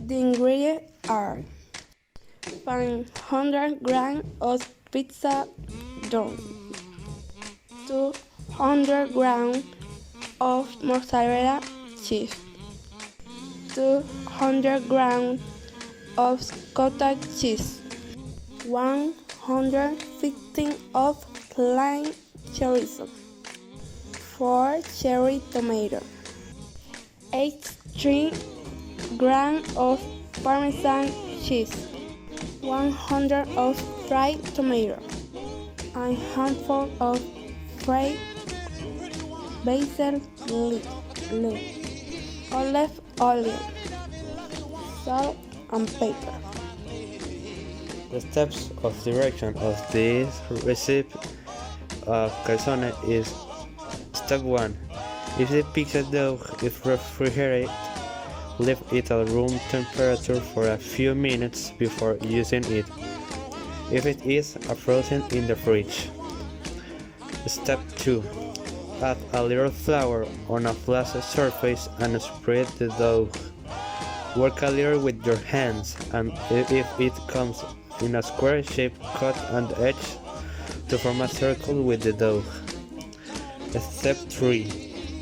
The ingredients are 500 grams of pizza dough, 200 grams of mozzarella cheese, 200 grams of cottage cheese, 115 of plain chorizo, 4 cherry tomatoes, 83 grams of Parmesan cheese, 100 of fried tomato, a handful of fried basil leaf, olive oil, salt and pepper. The steps of direction of this recipe of calzone is: Step 1. If the pizza dough is refrigerated, leave it at room temperature for a few minutes before using it. If it is, frozen in the fridge. Step 2. Add a little flour on a flat surface and spread the dough. Work a little with your hands, and if it comes in a square shape, cut an edge to form a circle with the dough. Step 3.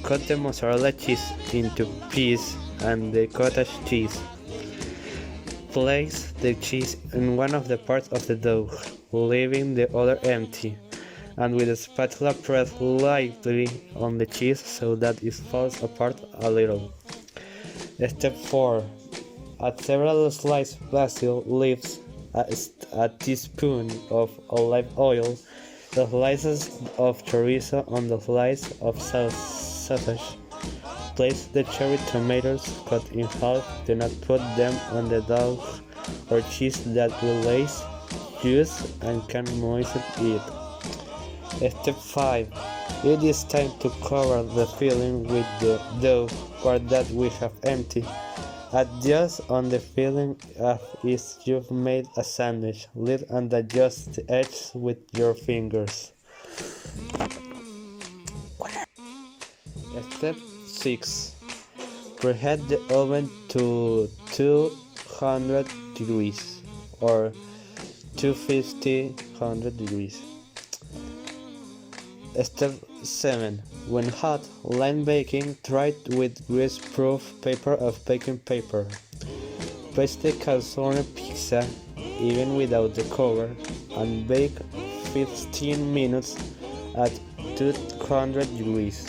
Cut the mozzarella cheese into pieces and the cottage cheese. Place the cheese in one of the parts of the dough, leaving the other empty, and with a spatula press lightly on the cheese so that it falls apart a little. Step 4. Add several sliced basil leaves, a teaspoon of olive oil, the slices of chorizo on the slice of sausage. Place the cherry tomatoes cut in half. Do not put them on the dough or cheese that will lace, juice, and can moisten it. Step 5. It is time to cover the filling with the dough part that we have empty. Adjust on the filling as if you've made a sandwich. Lift and adjust the edges with your fingers. Step 6. Preheat the oven to 200 degrees or 250 degrees. Step 7. When hot, line baking, try it with grease-proof paper of baking paper. Place the calzone pizza, even without the cover, and bake 15 minutes at 200 degrees.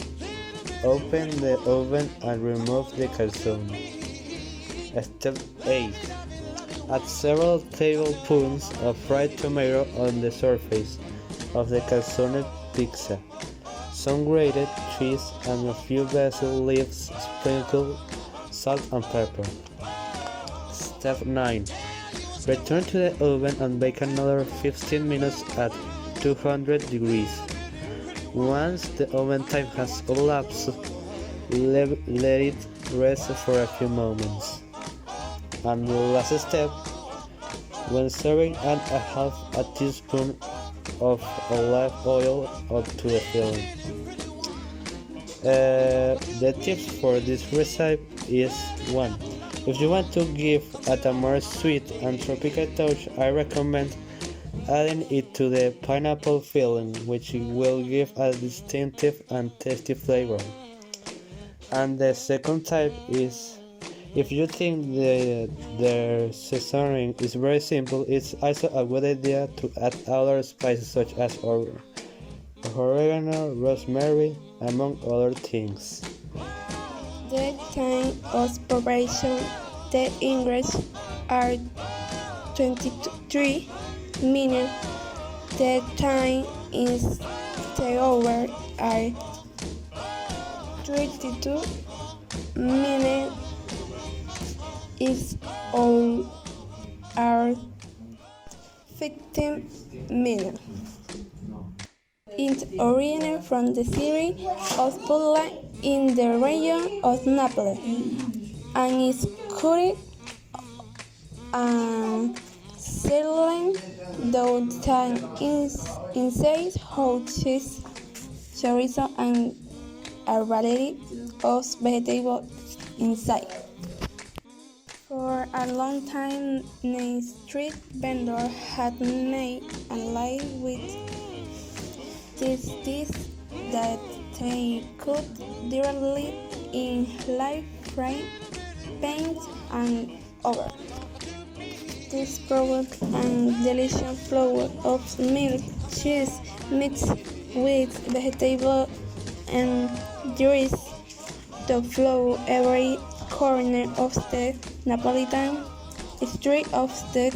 Open the oven and remove the calzone. Step 8. Add several tablespoons of fried tomato on the surface of the calzone pizza. Some grated cheese and a few basil leaves. Sprinkle salt and pepper. Step 9. Return to the oven and bake another 15 minutes at 200 degrees. Once the oven time has elapsed, let it rest for a few moments. And the last step, when serving, add a teaspoon of olive oil to the filling. The tips for this recipe is: 1. If you want to give it a more sweet and tropical touch, I recommend adding it to the pineapple filling, which will give a distinctive and tasty flavor. And the second type is: if you think the seasoning is very simple, it's also a good idea to add other spices such as oregano, rosemary, among other things. The time of preparation: the ingredients are 23 minutes. The time is the over are 32 minutes. Is all are 15 minutes. It originated from the city of Puglia in the region of Naples and is cooked and settling though time inside hot cheese, chorizo, and a variety of vegetables inside. For a long time, the street vendor had made a life with this that they could directly in life frame, paint, and over. This product and delicious flour of milk, cheese mixed with vegetable and grease to flow every corner of the Napolitan street of the